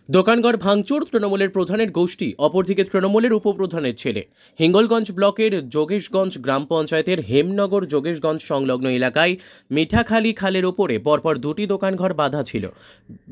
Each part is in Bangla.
দোকানঘর ভাঙচুর, তৃণমূলের প্রধানের গোষ্ঠী, অপরদিকে তৃণমূলের উপপ্রধানের ছেলে। হিঙ্গলগঞ্জ ব্লকের যোগেশগঞ্জ গ্রাম পঞ্চায়েতের হেমনগর যোগেশগঞ্জ সংলগ্ন এলাকায় মিঠাখালী খালের ওপরে পরপর দুটি দোকানঘর বাঁধা ছিল।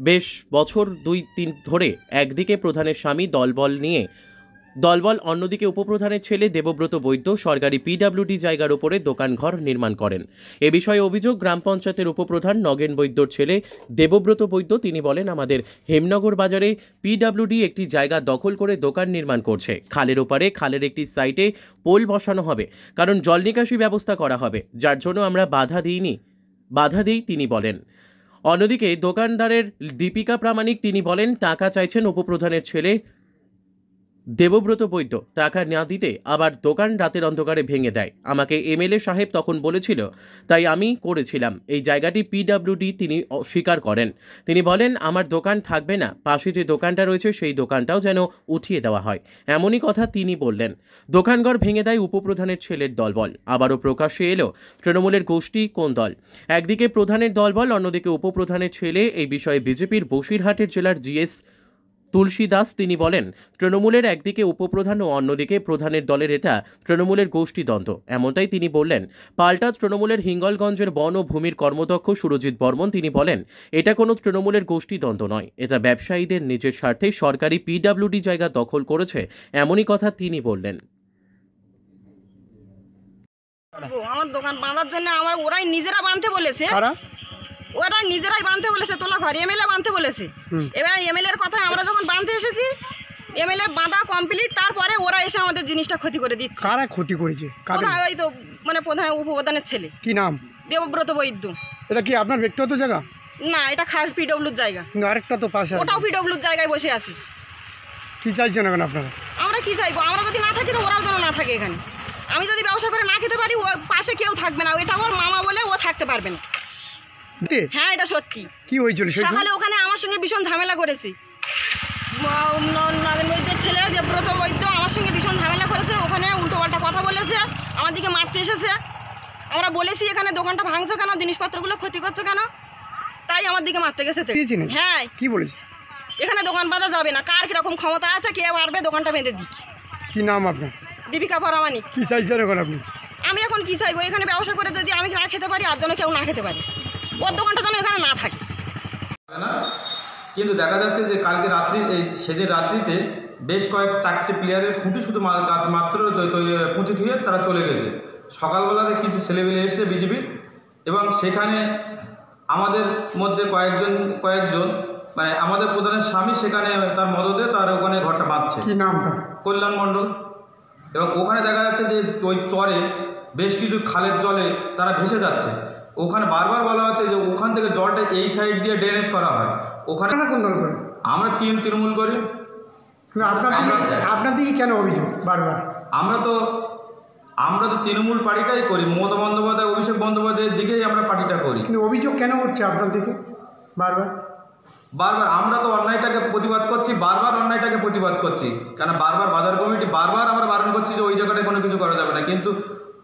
বেশ বছর 2-3 ধরে একদিকে প্রধানের স্বামী দলবল, অন্যদিকে উপপ্রধানের ছেলে দেবব্রত বৈদ্য সরকারি পিডব্লিউডি জায়গার উপরে দোকানঘর নির্মাণ করেন। এ বিষয়ে অভিযোগ গ্রাম পঞ্চায়েতের উপপ্রধান নগেন বৈদ্যর ছেলে দেবব্রত বৈদ্য। তিনি বলেন, আমাদের হেমনগর বাজারে পিডব্লিউডি একটি জায়গা দখল করে দোকান নির্মাণ করছে। খালের ওপারে খালের একটি সাইটে পোল বসানো হবে, কারণ জল নিকাশি ব্যবস্থা করা হবে, যার জন্য আমরা বাধা দিই তিনি বলেন। অন্যদিকে দোকানদারের দীপিকা প্রামাণিক তিনি বলেন, টাকা চাইছেন উপপ্রধানের ছেলে দেবব্রত বৈদ্য। টাকা না দিতে আবার দোকান রাতের অন্ধকারে ভেঙে দেয়। আমাকে এমএলএ সাহেব তখন বলেছিল, তাই আমি করেছিলাম। এই জায়গাটি পিডব্লিউডি তিনি অস্বীকার করেন। তিনি বলেন, আমার দোকান থাকবে না, পাশে যে দোকানটা রয়েছে সেই দোকানটাও যেন উঠিয়ে দেওয়া হয়, এমনই কথা তিনি বললেন। দোকানঘর ভেঙে দেয় উপপ্রধানের ছেলের দলবল। আবারও প্রকাশ্যে এলো তৃণমূলের গোষ্ঠী কোন দল। একদিকে প্রধানের দলবল, অন্যদিকে উপপ্রধানের ছেলে। এই বিষয়ে বিজেপির বসিরহাটের জেলার জিএস তুলসী দাস তিনি বলেন, তৃণমূলের একদিকে উপপ্রধান ও অন্যদিকে প্রধানের দলের এটা তৃণমূলের গোষ্ঠীদ্বন্দ্ব, এমনটাই তিনি বললেন। পাল্টা তৃণমূলের হিঙ্গলগঞ্জের বন ও ভূমির কর্মদক্ষ সুরজিৎ বর্মন তিনি বলেন, এটা কোনো তৃণমূলের গোষ্ঠীদ্বন্দ্ব নয়, এটা ব্যবসায়ীদের নিজের স্বার্থে সরকারি পিডব্লিউডি জায়গা দখল করেছে, এমনই কথা তিনি বললেন। আমার দোকান বাঁধার জন্য ওরাই নিজেরা বাঁধতে বলেছে, ওরা নিজেরাই বাঁধতে বলেছে, তোলা ঘর এমএলএ বাঁধতে বলেছে। এবার এমএলএ এর কথায় আমরা যখন বাঁধতে এসেছি, এমএলএ বাঁধা কমপ্লিট, তারপরে ওরা এসে আমাদের জিনিসটা ক্ষতি করে দিচ্ছে। কারা ক্ষতি করেছে? ওই তো মানে উপপ্রধানের ছেলে। কি নাম? দেবব্রত বৈদ্য। এটা কি আপনার ব্যক্তিগত জায়গা? না, এটা খাল পিডব্লিউর জায়গা। আরেকটা তো পাশে, ওটাও পিডব্লিউর জায়গায় বসে আছি। কি চাইছেন এখন আপনারা? আমরা কি চাইবো, আমরা যদি না থাকি তো ওরাও যেন না থাকে এখানে। আমি যদি ব্যবসা করে না খেতে পারি, ও পাশে কেউ থাকবে না। এটা ওর মামা বলে ও থাকতে পারবে না। হ্যাঁ, এটা সত্যি। কি হয়েছিল সকালে? ওখানে আমার সঙ্গে ভীষণ ঝামেলা করেছি। নগেন বৈদ্যের ছেলে দেবব্রত বৈদ্য আমার সঙ্গে ভীষণ ঝামেলা করেছে। ওখানে উল্টোপাল্টা কথা বলেছে, আমার দিকে মারতে এসেছে। আমরা বলেছি, এখানে দোকানটা ভাঙছো কেন, জিনিসপত্রগুলো ক্ষতি করছো কেন, তাই আমার দিকে মারতে গেছে। হ্যাঁ, কি বলেছি, এখানে দোকান বাঁধা যাবে না। কার কিরকম ক্ষমতা আছে, কে পারবে দোকানটা বেঁধে দিক। কি নাম আপনার? দীপিকা প্রামাণিক। কি চাইছেন এখন আপনি? আমি এখন কি চাইবো, এখানে ব্যবসা করে যদি আমি না খেতে পারি, আর যেন কেউ না খেতে পারে, ওর দোকানটা যেন এখানে না থাকে। কিন্তু দেখা যাচ্ছে যে কালকে সেদিন রাত্রিতে বেশ 4টে প্লেয়ারের খুঁটি শুধু মাত্র পুঁতি ধুয়ে তারা চলে গেছে। সকালবেলাতে কিছু ছেলেমেলে এসেছে বিজেপির, এবং সেখানে আমাদের মধ্যে কয়েকজন মানে আমাদের প্রধানের স্বামী সেখানে তার মদতে তার ওখানে ঘরটা বাঁধছে। কি নামটা? কল্যাণ মণ্ডল। এবং ওখানে দেখা যাচ্ছে যে ওই চরে বেশ কিছু খালের জলে তারা ভেসে যাচ্ছে। ওখানে বারবার বলা হচ্ছে যে ওখান থেকে জলটা এই সাইড দিয়ে ড্রেনেজ করা হয়। ওখানে কোন দল করেন? আমরা তৃণমূল করি। আপনার দিকে কেন অভিযোগ বারবার? আমরা তো তৃণমূল পার্টিটাই করি, মমতা বন্দ্যোপাধ্যায়, অভিষেক বন্দ্যোপাধ্যায়ের দিকেই আমরা পার্টিটা করি। কিন্তু অভিযোগ কেন হচ্ছে আপনার দিকে বারবার? আমরা তো অন্যায়টাকে প্রতিবাদ করছি, কেন বারবার বাজার কমিটি বারবার আমরা বারণ করছি যে ওই জায়গাটায় কোনো কিছু করা যাবে না, কিন্তু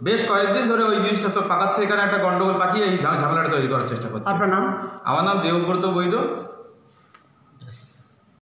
বেশ কয়েকদিন ধরে ওই জিনিসটা তো পাকাচ্ছে। এখানে একটা গন্ডগোল পাকিয়ে এই ঝামেলাটা তৈরি করার চেষ্টা করছে। আপনার নাম? আমার নাম দেবব্রত বৈদ্য।